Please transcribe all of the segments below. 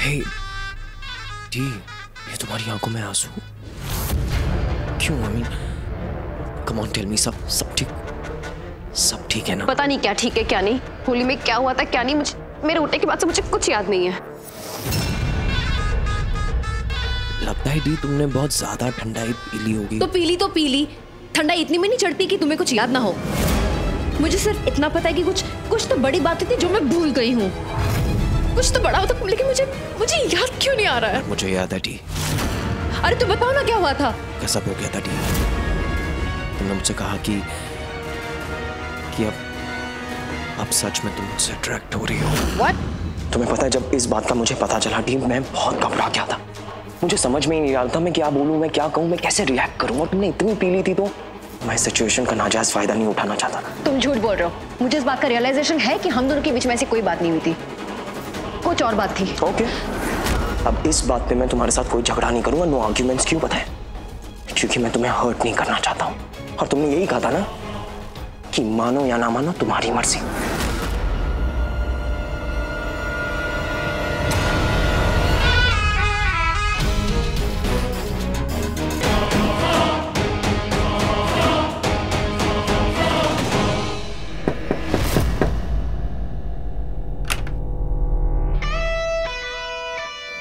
हे D, ये तुम्हारी आंखों में आंसू क्यों? I mean come on tell me, सब ठीक है ना? पता नहीं क्या ठीक है क्या नहीं, होली में क्या हुआ था क्या नहीं, मुझे मेरे उठने के बाद से मुझे कुछ याद नहीं है। लगता है डी तुमने बहुत ज्यादा ठंडाई पी ली होगी। तो पी ली, ठंडाई इतनी में नहीं चढ़ती कि तुम्हें कुछ याद ना हो। मुझे सिर्फ इतना पता है कि कुछ तो बड़ी बातें थी जो मैं भूल गई हूँ। कुछ तो बड़ा होता, लेकिन मुझे याद क्यों नहीं आ रहा है? मुझे याद है डी। अरे तुम बताओ ना क्या हुआ था? कैसा हो गया था डी? तुमने मुझसे कहा कि अब सच में तुम मुझसे अट्रैक्ट हो रही हो। What? तुम्हें पता है जब इस बात का मुझे पता चला डी, मैं बहुत घबरा गया था। मुझे समझ में ही नहीं आ रहा था मैं क्या बोलूं, मैं क्या कहूं, मैं कैसे रिएक्ट करूं। और तुमने इतनी पी ली थी तो मैं सिचुएशन का नाजायज फायदा नहीं उठाना चाहता था। तुम झूठ बोल रहे हो। मुझे इस बात का रियलाइजेशन है कि हम दोनों के बीच में ऐसी कोई बात नहीं हुई थी, कुछ और बात थी। ओके, अब इस बात पे मैं तुम्हारे साथ कोई झगड़ा नहीं करूंगा, नो आर्ग्यूमेंट्स। क्यों पता है? क्योंकि मैं तुम्हें हर्ट नहीं करना चाहता हूं। और तुमने यही कहा था ना कि मानो या ना मानो तुम्हारी मर्जी।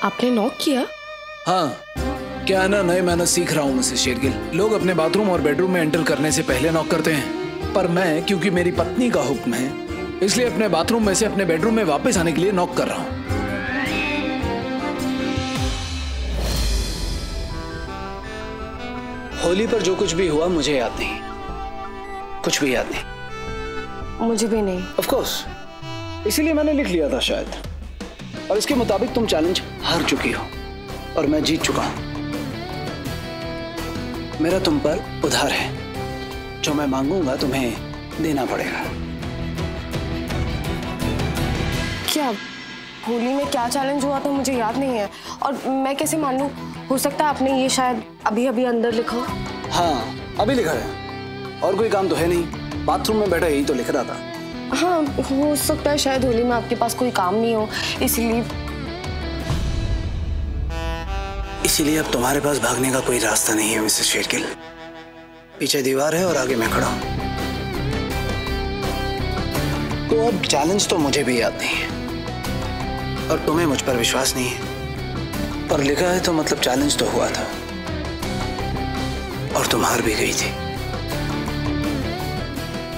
आपने नॉक किया? हाँ, क्या ना नए मैनर्स सीख रहा हूँ मिसेस शेरगिल। लोग अपने बाथरूम और बेडरूम में एंटर करने से पहले नॉक करते हैं, पर मैं, क्योंकि मेरी पत्नी का हुक्म है, इसलिए अपने बाथरूम में से अपने बेडरूम में वापस आने के लिए नॉक कर रहा हूँ। होली पर जो कुछ भी हुआ मुझे याद नहीं, कुछ भी याद नहीं। मुझे भी नहीं। ऑफ कोर्स, इसीलिए मैंने लिख लिया था शायद। और इसके मुताबिक तुम चैलेंज हार चुकी हो और मैं जीत चुका हूं। मेरा तुम पर उधार है, जो मैं मांगूंगा तुम्हें देना पड़ेगा। क्या होली में क्या चैलेंज हुआ था मुझे याद नहीं है, और मैं कैसे मान लूं? हो सकता है आपने ये शायद अभी अभी अंदर लिखा हो। हाँ, अभी लिखा है, और कोई काम तो है नहीं, बाथरूम में बैठा यही तो लिख रहा था। हाँ, हो सकता है शायद होली में आपके पास कोई काम नहीं हो, इसीलिए अब तुम्हारे पास भागने का कोई रास्ता नहीं है मिसेस शेरगिल। पीछे दीवार है और आगे मैं खड़ा हूं। तो अब चैलेंज तो मुझे भी याद नहीं है और तुम्हें मुझ पर विश्वास नहीं है, पर लिखा है तो मतलब चैलेंज तो हुआ था और तुम हार भी गई थी।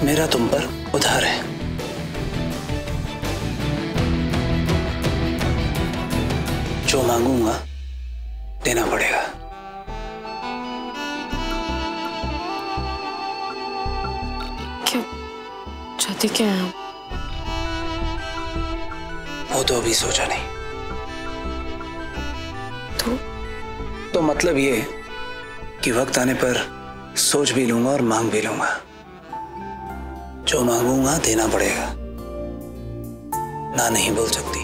मेरा तुम पर उधार है। जो मांगूंगा देना पड़ेगा। क्या चाहते क्या है? वो तो अभी सोचा नहीं। तो मतलब ये कि वक्त आने पर सोच भी लूंगा और मांग भी लूंगा। जो मांगूंगा देना पड़ेगा, ना नहीं बोल सकती।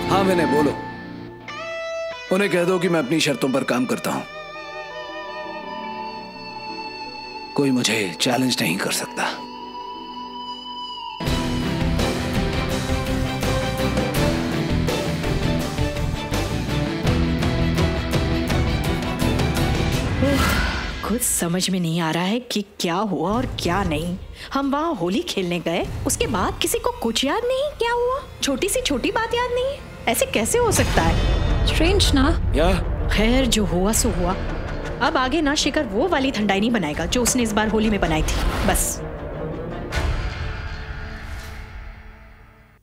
हाँ विनय, बोलो। उन्हें कह दो कि मैं अपनी शर्तों पर काम करता हूं। कोई मुझे चैलेंज नहीं कर सकता। कुछ समझ में नहीं आ रहा है कि क्या हुआ और क्या नहीं। हम वहाँ होली खेलने गए, उसके बाद किसी को कुछ याद नहीं क्या हुआ, छोटी सी छोटी बात याद नहीं। ऐसे कैसे हो सकता है? स्ट्रेंज ना। या खैर, जो हुआ सो हुआ। अब आगे ना शिखर वो वाली ठंडाई नहीं बनाएगा जो उसने इस बार होली में बनाई थी। बस।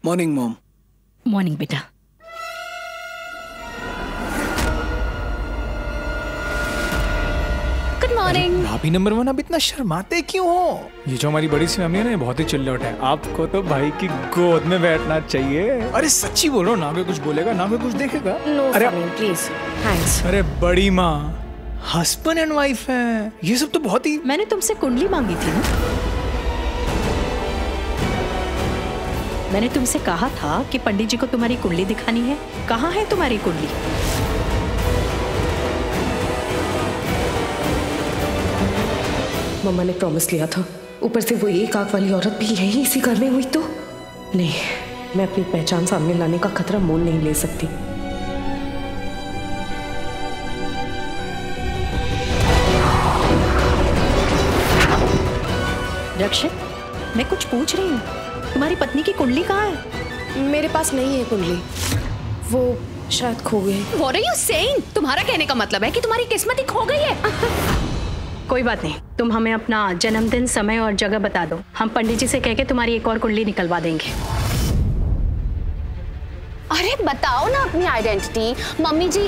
Morning mom. मॉर्निंग बेटा। आप ही नंबर 1, आप इतना शर्माते क्यों हो? ये जो हमारी बड़ी सी मम्मी है ना, बहुत ही चिल्लौट है। आपको तो भाई की गोद में बैठना चाहिए। अरे सच्ची बोलो, ना कोई कुछ बोलेगा ना कोई कुछ देखेगा। अरे प्लीज थैंक्स। अरे बड़ी माँ, हस्बैंड एंड वाइफ है, ये सब तो बहुत ही। मैंने तुमसे कुंडली मांगी थी ना। मैंने तुमसे कहा था कि पंडित जी को तुम्हारी कुंडली दिखानी है। कहाँ है तुम्हारी कुंडली? मम्मा ने प्रॉमिस लिया था, ऊपर से वो एक आंख वाली औरत भी यही इसी घर में हुई तो नहीं, मैं अपनी पहचान सामने लाने का खतरा मोल नहीं ले सकती। रक्षित, मैं कुछ पूछ रही हूँ, तुम्हारी पत्नी की कुंडली कहाँ है? मेरे पास नहीं है कुंडली, वो शायद खो गई। What are you saying? तुम्हारा कहने का मतलब है कि तुम्हारी किस्मत ही खो गई है? कोई बात नहीं, तुम हमें अपना जन्मदिन, समय और जगह बता दो। हम पंडित जी से कह के तुम्हारी एक और कुंडली निकलवा देंगे। अरे बताओ ना अपनी identity. Mummy ji,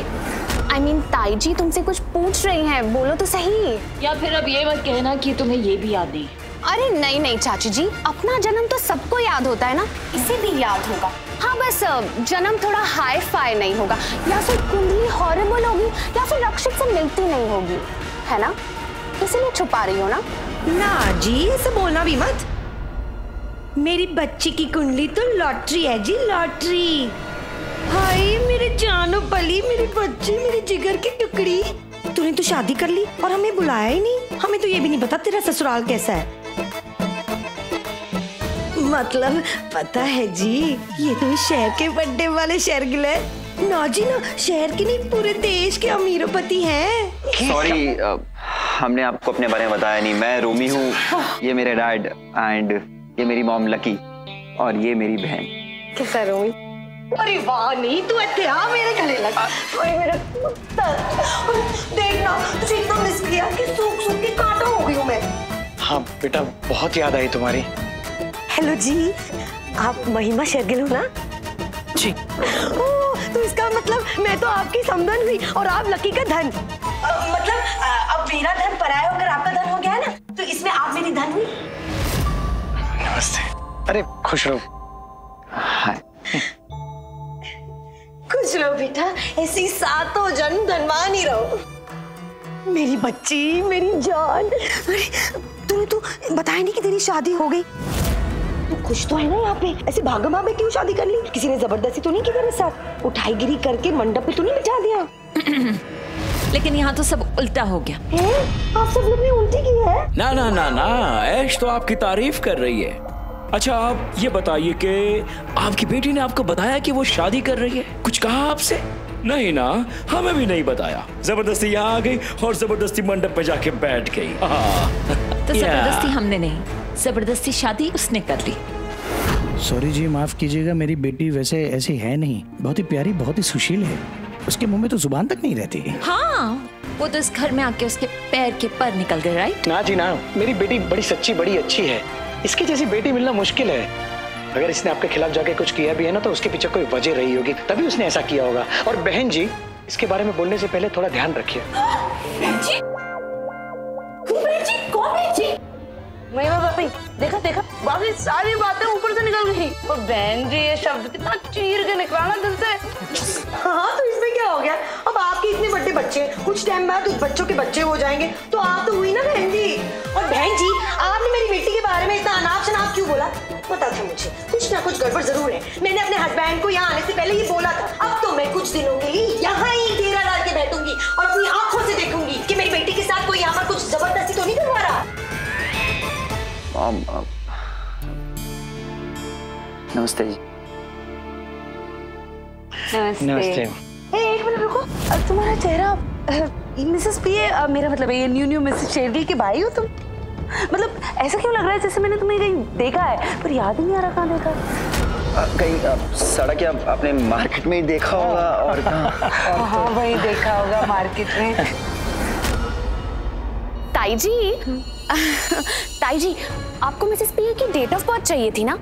I mean, ताई जी तुमसे कुछ पूछ रही हैं, बोलो तो सही। या फिर अब ये मत कहना कि तुम्हें ये भी याद नहीं। अरे नहीं नहीं चाची जी, अपना जन्म तो सबको याद होता है ना, इसे भी याद होगा। हाँ बस जन्म थोड़ा हाई फाई नहीं होगा, या फिर कुंडली हॉरिबल होगी, या फिर रक्षित से मिलती नहीं होगी, है ना? इसीलिए छुपा रही हो ना? ना जी, ऐसे बोलना भी मत। मेरी बच्ची की कुंडली तो लॉटरी है जी, लॉटरी। हाय मेरे जानो पली, मेरी बच्ची, मेरी जिगर की टुकड़ी। तूने तो शादी कर ली और हमें बुलाया ही नहीं। हमें तो ये भी नहीं पता तेरा ससुराल कैसा है। मतलब पता है जी, ये तो शहर के बड़े वाले शहरगिल है ना जी, ना शहर के नहीं पूरे देश के अमीरोपति हैं। सॉरी, हमने आपको अपने बारे में बताया नहीं। मैं रोमी हूँ, ये मेरे डैड, एंड ये मेरी मॉम लकी, और ये मेरी बहन। कैसा रोमी? अरे वाह, नहीं तू इतने आ मेरे गले लग। ओए मेरा देखना, तुझे इतना मिस किया कि सूख सूख के कांटा हो गई हूँ मैं। हाँ बेटा, बहुत याद आई तुम्हारी। हेलो जी, आप महिमा शेरगिल हो ना? जी। तो इसका मतलब मैं तो आपकी समधन हुई और आप लकी का धन। मतलब अब मेरा धन पराया होकर आपका धन हो गया है ना, तो इसमें आप मेरी धन हुई। नमस्ते। अरे खुश रहो। हाय। खुश रहो बेटा, ऐसी सातों जन्म धनवान ही रहो। मेरी बच्ची, मेरी जान। अरे तूने तो बताया नहीं कि तेरी शादी हो गई। तू खुश तो है ना यहाँ पे? ऐसे भागा भागा क्यों शादी कर ली? किसी ने जबरदस्ती तो नहीं की तेरे साथ? उठाईगिरी करके मंडप पे तो नहीं बिठा दिया? लेकिन यहाँ तो सब उल्टा हो गया। आप सब लोग ने उल्टी की है? ना ना ना ना, ऐश तो आपकी तारीफ कर रही है। अच्छा आप ये बताइए कि आपकी बेटी ने आपको बताया कि वो शादी कर रही है? कुछ कहा आपसे? नहीं ना, हमें भी नहीं बताया। जबरदस्ती यहाँ आ गई और जबरदस्ती मंडप पे जाके बैठ गई। तो जबरदस्ती हमने नहीं, जबरदस्ती शादी उसने कर ली। सॉरी जी, माफ कीजिएगा, मेरी बेटी वैसे ऐसी है नहीं, बहुत ही प्यारी, बहुत ही सुशील है। उसके मुंह में तो जुबान तक नहीं रहती। हाँ, वो तो इस घर में आके उसके पैर के पर निकल गए, राइट? ना जी ना, मेरी बेटी बड़ी सच्ची, बड़ी अच्छी है। इसकी जैसी बेटी मिलना मुश्किल है। अगर इसने आपके खिलाफ जाके कुछ किया भी है ना, तो उसके पीछे कोई वजह रही होगी, तभी उसने ऐसा किया होगा। और बहन जी, इसके बारे में बोलने से पहले थोड़ा ध्यान रखिए। देखा देखा, बाकी सारी बातें ऊपर से निकल गई। और बहन जी ये शब्द कितना चीर के निकला ना दिल से। हाँ तो इसमें क्या हो गया? अब आपके इतने बड़े बच्चे, कुछ टाइम बाद उस बच्चों के बच्चे हो जाएंगे, तो आप तो हुई ना बहन जी। और बहन जी, आपने मेरी बेटी के बारे में इतना अनाप शनाप क्यों बोला? पता था मुझे कुछ ना कुछ गड़बड़ जरूर है। मैंने अपने हस्बैंड को यहाँ आने से पहले ये बोला था। अब तो मैं कुछ दिनों के लिए यहाँ ही डेरा डाल के बैठूंगी और अपनी आंखों से देखूंगी कि मेरी बेटी के साथ कोई यहाँ पर कुछ जबरदस्ती तो नहीं करवा रहा। नमस्ते जी। नमस्ते। एक मिनट रुको, तुम्हारा चेहरा मिसेस पी है, मेरा मतलब है ये न्यू मिसेस शेरगिल के भाई हो तुम? मतलब ऐसा क्यों लग रहा है जैसे मैंने तुम्हें कहीं देखा है, पर याद ही नहीं आ रहा कहाँ देखा। कहीं सड़क या आपने मार्केट में ही देखा होगा। और हाँ वही देखा होगा मार्केट में। ताई जी, आपको मिसेस पी की डेट ऑफ बर्थ चाहिए थी ना?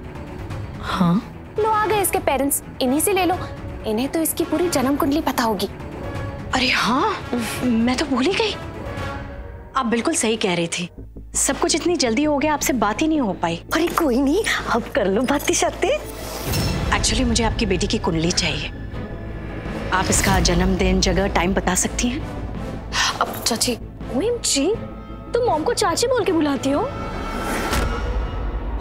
हाँ। लो आ गए इसके पेरेंट्स, इन्हीं से ले लो। इन्हें तो इसकी पूरी जन्म कुंडली पता होगी। अरे हाँ, मैं तो भूल ही गई। आप बिल्कुल सही कह रही थी, सब कुछ इतनी जल्दी हो गया, आपसे बात ही नहीं हो पाई। अरे कोई नहीं, अब कर लो बातें शाते। एक्चुअली मुझे आपकी बेटी की कुंडली चाहिए। आप इसका जन्मदिन, जगह, टाइम बता सकती हैं? अब चाची। जी तुम मॉम को चाची बोल के बुलाती हो?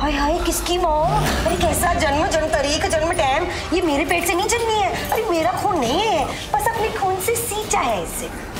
हाय हाय, किसकी मॉम? अरे कैसा जन्म तारीख, जन्म टाइम, ये मेरे पेट से नहीं जन्मी है। अरे मेरा खून नहीं है, बस अपने खून से सींचा है इसे।